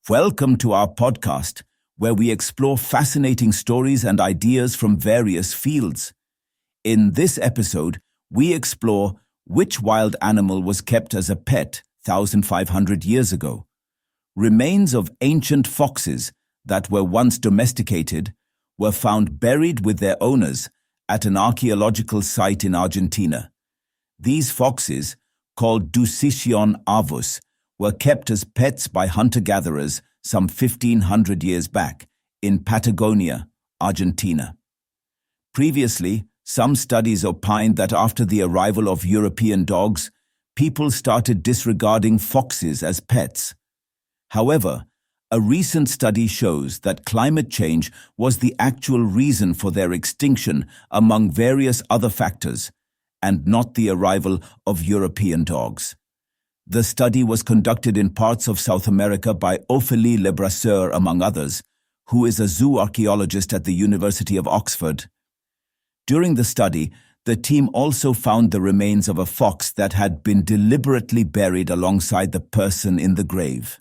Welcome to our podcast, where we explore fascinating stories and ideas from various fields. In this episode, we explore which wild animal was kept as a pet 1,500 years ago. Remains of ancient foxes that were once domesticated were found buried with their owners at an archaeological site in Argentina. These foxes, called Dusicyon avus, were kept as pets by hunter-gatherers some 1,500 years back in Patagonia, Argentina. Previously, some studies opined that after the arrival of European dogs, people started disregarding foxes as pets. However, a recent study shows that climate change was the actual reason for their extinction among various other factors, and not the arrival of European dogs. The study was conducted in parts of South America by Ophélie Lebrasseur, among others, who is a zoo archaeologist at the University of Oxford. During the study, the team also found the remains of a fox that had been deliberately buried alongside the person in the grave.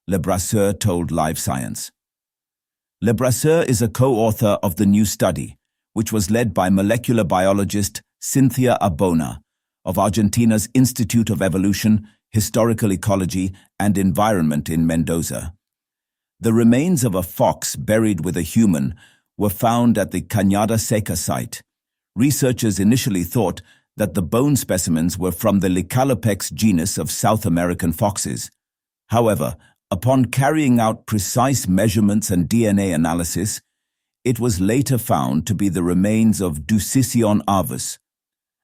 Lebrasseur told Live Science. Lebrasseur is a co-author of the new study, which was led by molecular biologist Cynthia Abona of Argentina's Institute of Evolution, Historical Ecology, and Environment in Mendoza. The remains of a fox buried with a human were found at the Cañada Seca site. Researchers initially thought that the bone specimens were from the Licalopex genus of South American foxes. However, upon carrying out precise measurements and DNA analysis, it was later found to be the remains of Dusicyon avus.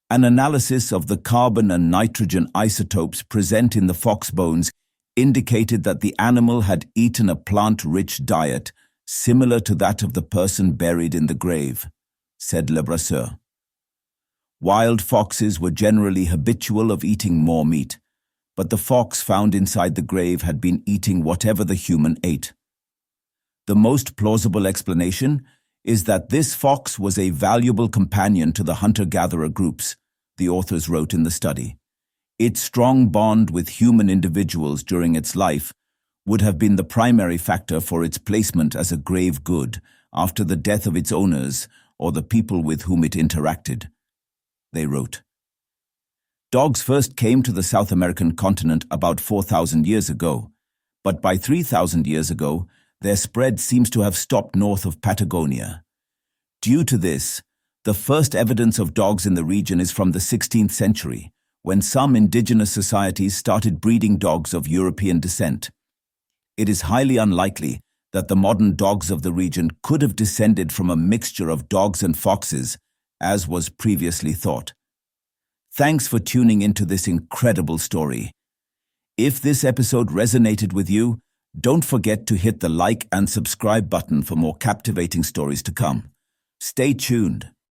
An analysis of the carbon and nitrogen isotopes present in the fox bones indicated that the animal had eaten a plant-rich diet similar to that of the person buried in the grave, said Lebrasseur. Wild foxes were generally habitual of eating more meat, but the fox found inside the grave had been eating whatever the human ate. The most plausible explanation is that this fox was a valuable companion to the hunter-gatherer groups, the authors wrote in the study. Its strong bond with human individuals during its life would have been the primary factor for its placement as a grave good after the death of its owners or the people with whom it interacted, they wrote. Dogs first came to the South American continent about 4,000 years ago, but by 3,000 years ago, their spread seems to have stopped north of Patagonia. Due to this, the first evidence of dogs in the region is from the 16th century, when some indigenous societies started breeding dogs of European descent. It is highly unlikely that the modern dogs of the region could have descended from a mixture of dogs and foxes, as was previously thought. Thanks for tuning into this incredible story. If this episode resonated with you, don't forget to hit the like and subscribe button for more captivating stories to come. Stay tuned.